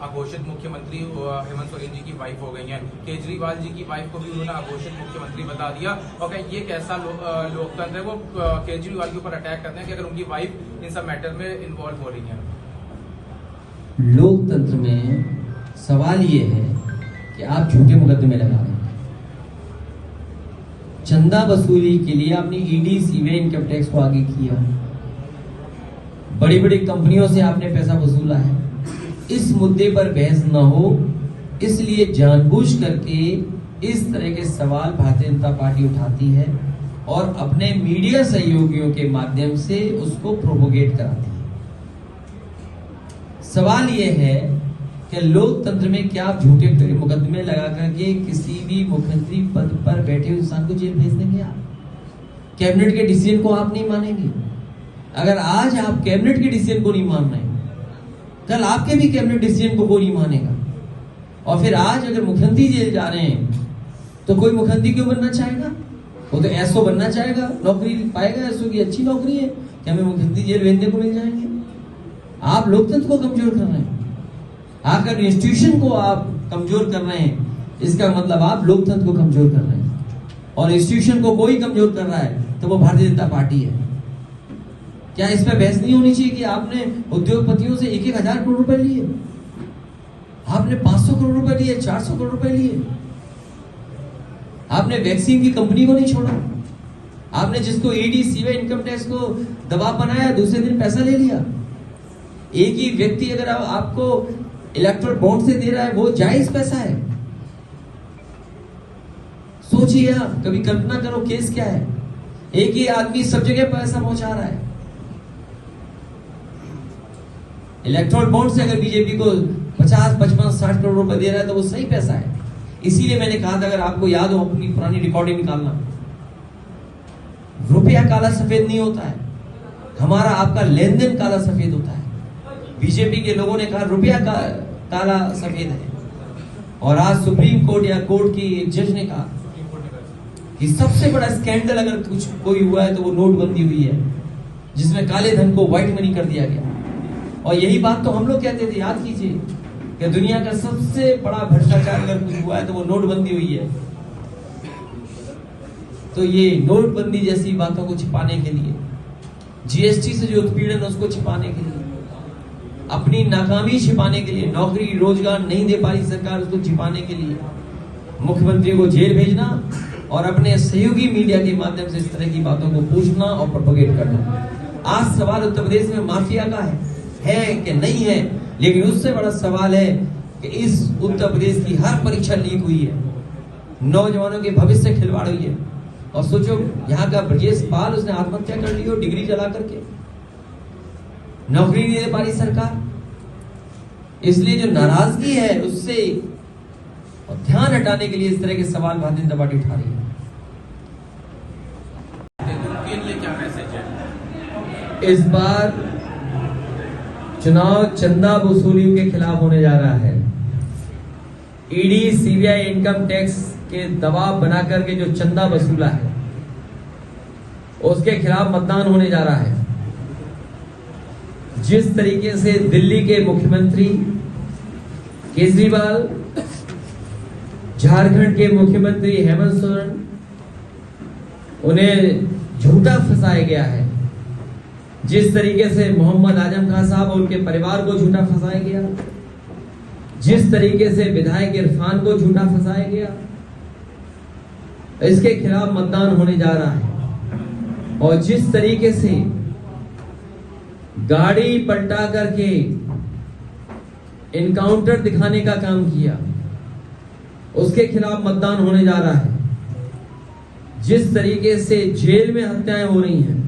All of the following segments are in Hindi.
अघोषित मुख्यमंत्री हेमंत सोरेन जी की वाइफ हो गई हैं। केजरीवाल जी की वाइफ को भी उन्होंने अघोषित मुख्यमंत्री बता दिया। और क्या ये कैसा लोकतंत्र है? वो केजरीवाल के ऊपर अटैक करते हैं कि अगर उनकी वाइफ इन सब मैटर में इन्वॉल्व हो रही है। लोकतंत्र में सवाल ये है कि आप झूठे मुकदमे लगा रहे हैं। चंदा वसूली के लिए आपने ईडी सीबीआई इनकम टैक्स को आगे किया, बड़ी बड़ी कंपनियों से आपने पैसा वसूला है। इस मुद्दे पर बहस न हो इसलिए जानबूझ करके इस तरह के सवाल भारतीय जनता पार्टी उठाती है और अपने मीडिया सहयोगियों के माध्यम से उसको प्रोपोगेट कराती है। सवाल यह है कि लोकतंत्र में क्या आप झूठे मुकदमे लगा करके किसी भी मुख्यमंत्री पद पर बैठे इंसान को जेल भेज देंगे? आप कैबिनेट के डिसीजन को आप नहीं मानेंगे? अगर आज आप कैबिनेट के डिसीजन को नहीं मान रहे, कल आपके भी कैबिनेट डिसीजन को कोई नहीं मानेगा। और फिर आज अगर मुख्यमंत्री जेल जा रहे हैं तो कोई मुख्यमंत्री क्यों बनना चाहेगा? वो तो एसओ बनना चाहेगा, नौकरी पाएगा। एसओ की अच्छी नौकरी है कि हमें मुख्यमंत्री जेल भेजने को मिल जाएंगे। आप लोकतंत्र को कमजोर कर रहे हैं, आकर इंस्टीट्यूशन को आप कमजोर कर रहे हैं। इसका मतलब आप लोकतंत्र को कमजोर कर रहे हैं। और इंस्टीट्यूशन को कोई कमजोर कर रहा है तो वो भारतीय जनता पार्टी है। क्या इस पर बहस नहीं होनी चाहिए कि आपने उद्योगपतियों से 1,000 करोड़ रुपए लिए, आपने 500 करोड़ रुपए लिए, 400 करोड़ रुपए लिए, आपने वैक्सीन की कंपनी को नहीं छोड़ा, आपने जिसको ईडी सीबीआई इनकम टैक्स को दबाव बनाया दूसरे दिन पैसा ले लिया। एक ही व्यक्ति अगर आपको इलेक्ट्रल बॉन्ड से दे रहा है वो जायज पैसा है। सोचिए आप, कभी कल्पना करो केस क्या है। एक ही आदमी सब जगह पैसा पहुंचा रहा है। इलेक्ट्रल बॉन्ड से अगर बीजेपी को 50, 55, 60 करोड़ रुपए दे रहा है तो वो सही पैसा है। इसीलिए मैंने कहा था अगर आपको याद हो अपनी पुरानी रिकॉर्डिंग निकालना, रुपया काला सफेद नहीं होता है, हमारा आपका लेन देन काला सफेद होता है। बीजेपी के लोगों ने कहा रुपया काला सफेद है, और आज सुप्रीम कोर्ट या कोर्ट की एक जज ने कहा कि सबसे बड़ा स्कैंडल अगर कुछ कोई हुआ है तो वो नोटबंदी हुई है, जिसमें काले धन को व्हाइट मनी कर दिया गया। और यही बात तो हम लोग कहते थे, याद कीजिए कि दुनिया का सबसे बड़ा भ्रष्टाचार अगर कुछ हुआ है तो वो नोटबंदी हुई है। तो ये नोटबंदी जैसी बातों को छिपाने के लिए, जीएसटी से जो उत्पीड़न उसको छिपाने के लिए, अपनी नाकामी छिपाने के लिए, नौकरी रोजगार नहीं दे पा रही सरकार उसको छिपाने के लिए मुख्यमंत्री को जेल भेजना और अपने सहयोगी मीडिया के माध्यम से इस तरह की बातों को पूछना और प्रोपोगेट करना। आज सवाल उत्तर प्रदेश में माफिया का है कि नहीं है, लेकिन उससे बड़ा सवाल है कि इस उत्तर प्रदेश की हर परीक्षा लीक हुई है, नौजवानों के भविष्य से खिलवाड़ हुई है। और सोचो यहाँ का ब्रजेश पाल, उसने आत्महत्या कर ली हो डिग्री जला करके, नौकरी नहीं दे पा रही सरकार। इसलिए जो नाराजगी है उससे ध्यान हटाने के लिए इस तरह के सवाल भारतीय जनता पार्टी उठा रही है। क्या मैसेज है? इस बार चुनाव चंदा वसूलियों के खिलाफ होने जा रहा है। ईडी सीबीआई इनकम टैक्स के दबाव बना करके जो चंदा वसूला है उसके खिलाफ मतदान होने जा रहा है। जिस तरीके से दिल्ली के मुख्यमंत्री केजरीवाल, झारखंड के मुख्यमंत्री हेमंत सोरेन, उन्हें झूठा फंसाया गया है, जिस तरीके से मोहम्मद आजम खान साहब और उनके परिवार को झूठा फंसाया गया, जिस तरीके से विधायक इरफान को झूठा फंसाया गया, इसके खिलाफ मतदान होने जा रहा है। और जिस तरीके से गाड़ी पलटा करके इनकाउंटर दिखाने का काम किया, उसके खिलाफ मतदान होने जा रहा है। जिस तरीके से जेल में हत्याएं हो रही हैं,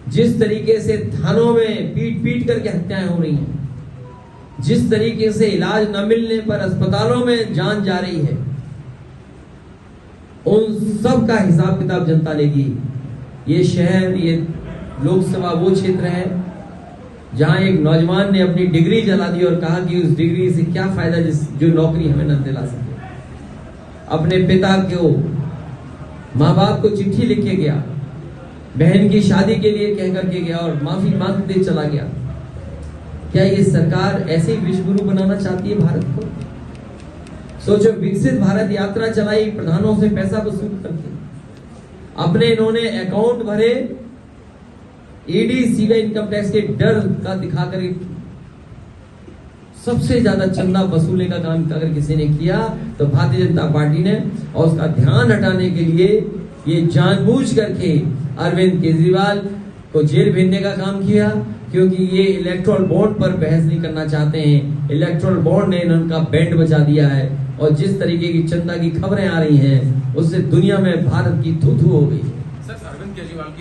जिस तरीके से थानों में पीट पीट करके हत्याएं हो रही हैं, जिस तरीके से इलाज न मिलने पर अस्पतालों में जान जा रही है, उन सब का हिसाब किताब जनता लेगी। ये शहर, ये लोकसभा वो क्षेत्र है जहां एक नौजवान ने अपनी डिग्री जला दी और कहा कि उस डिग्री से क्या फायदा जो नौकरी हमें न दिला सके। अपने पिता को, माँ बाप को चिट्ठी लिख के गया, बहन की शादी के लिए कह करके गया और माफी मांगते चला गया। क्या ये सरकार ऐसे ही विश्व गुरु बनाना चाहती है भारत को? सोचो, विकसित भारत यात्रा चलाई प्रधानों से पैसा वसूल करके, अपने इन्होंने अकाउंट भरे ईडी सीबीआई इनकम टैक्स के डर का दिखाकर सबसे ज्यादा चंदा वसूलने का काम अगर किसी ने किया तो भारतीय जनता पार्टी ने, और उसका ध्यान हटाने के लिए ये जानबूझ करके अरविंद केजरीवाल को जेल भेजने का काम किया, क्योंकि ये इलेक्टोरल बॉन्ड पर बहस नहीं करना चाहते हैं। इलेक्टोरल बॉन्ड ने इनका बैंड बजा दिया है, और जिस तरीके की चंदा की खबरें आ रही हैं उससे दुनिया में भारत की थू थू हो गई। सर, अरविंद केजरीवाल की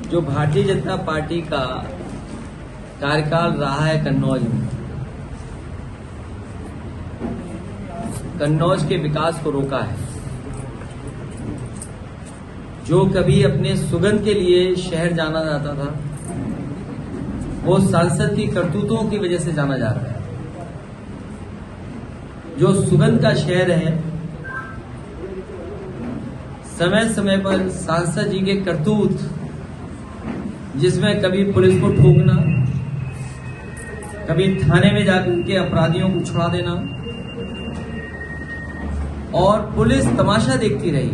जो भारतीय जनता पार्टी का कार्यकाल रहा है कन्नौज में, कन्नौज के विकास को रोका है। जो कभी अपने सुगंध के लिए शहर जाना जाता था, वो सांसद की करतूतों की वजह से जाना जा रहा है। जो सुगंध का शहर है, समय समय पर सांसद जी के करतूत, जिसमें कभी पुलिस को ठोकना, कभी थाने में जाकर के अपराधियों को छुड़ा देना, और पुलिस तमाशा देखती रही।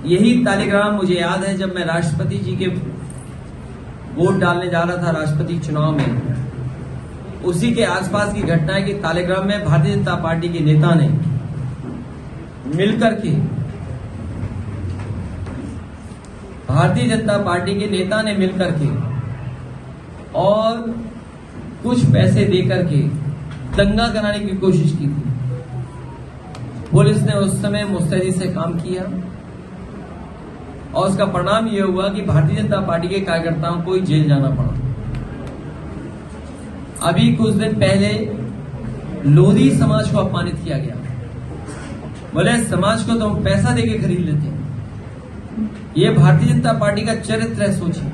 यही तालिग्राम मुझे याद है जब मैं राष्ट्रपति जी के वोट डालने जा रहा था राष्ट्रपति चुनाव में, उसी के आसपास की घटना है कि तालिग्राम में भारतीय जनता पार्टी के नेता ने मिलकर के और कुछ पैसे देकर के दंगा कराने की कोशिश की थी। पुलिस ने उस समय मुस्तैदी से काम किया, और उसका परिणाम यह हुआ कि भारतीय जनता पार्टी के कार्यकर्ताओं को जेल जाना पड़ा। अभी कुछ दिन पहले लोधी समाज को अपमानित किया गया। बोले समाज को तो हम पैसा देके खरीद लेते हैं। ये भारतीय जनता पार्टी का चरित्र है। सोचिए,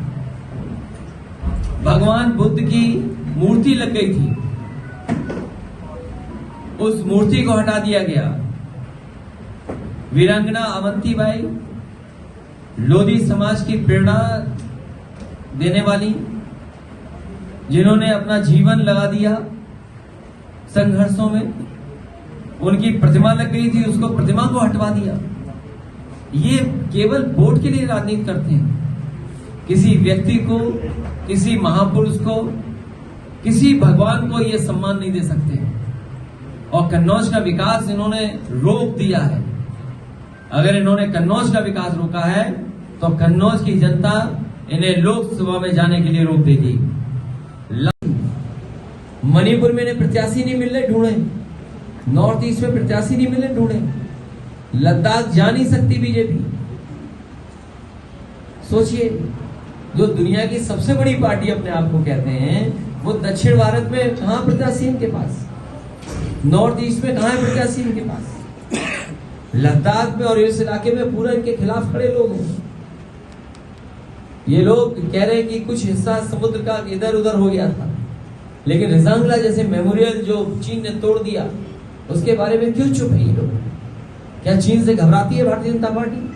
भगवान बुद्ध की मूर्ति लग गई थी, उस मूर्ति को हटा दिया गया। वीरांगना अवंतीबाई, लोधी समाज की प्रेरणा देने वाली, जिन्होंने अपना जीवन लगा दिया संघर्षों में, उनकी प्रतिमा लग गई थी, उसको प्रतिमा को हटवा दिया। ये केवल वोट के लिए राजनीति करते हैं। किसी व्यक्ति को, किसी महापुरुष को, किसी भगवान को ये सम्मान नहीं दे सकते। और कन्नौज का विकास इन्होंने रोक दिया है। अगर इन्होंने कन्नौज का विकास रोका है तो कन्नौज की जनता इन्हें लोकसभा में जाने के लिए रोक देगी। मणिपुर में इन्हें प्रत्याशी नहीं मिल रहे ढूंढे, नॉर्थ ईस्ट में प्रत्याशी नहीं मिले ढूंढे, लद्दाख जा नहीं सकती बीजेपी। सोचिए, जो दुनिया की सबसे बड़ी पार्टी अपने आप को कहते हैं, वो दक्षिण भारत में कहां प्रत्याशी इनके पास, नॉर्थ ईस्ट में कहां है प्रत्याशी इनके पास, लद्दाख में और इस इलाके में पूरा इनके खिलाफ खड़े लोग हैं। ये लोग कह रहे हैं कि कुछ हिस्सा समुद्र का इधर उधर हो गया था, लेकिन रिजांगला जैसे मेमोरियल जो चीन ने तोड़ दिया, उसके बारे में क्यों चुप है ये लोग? क्या चीन से घबराती है भारतीय जनता पार्टी?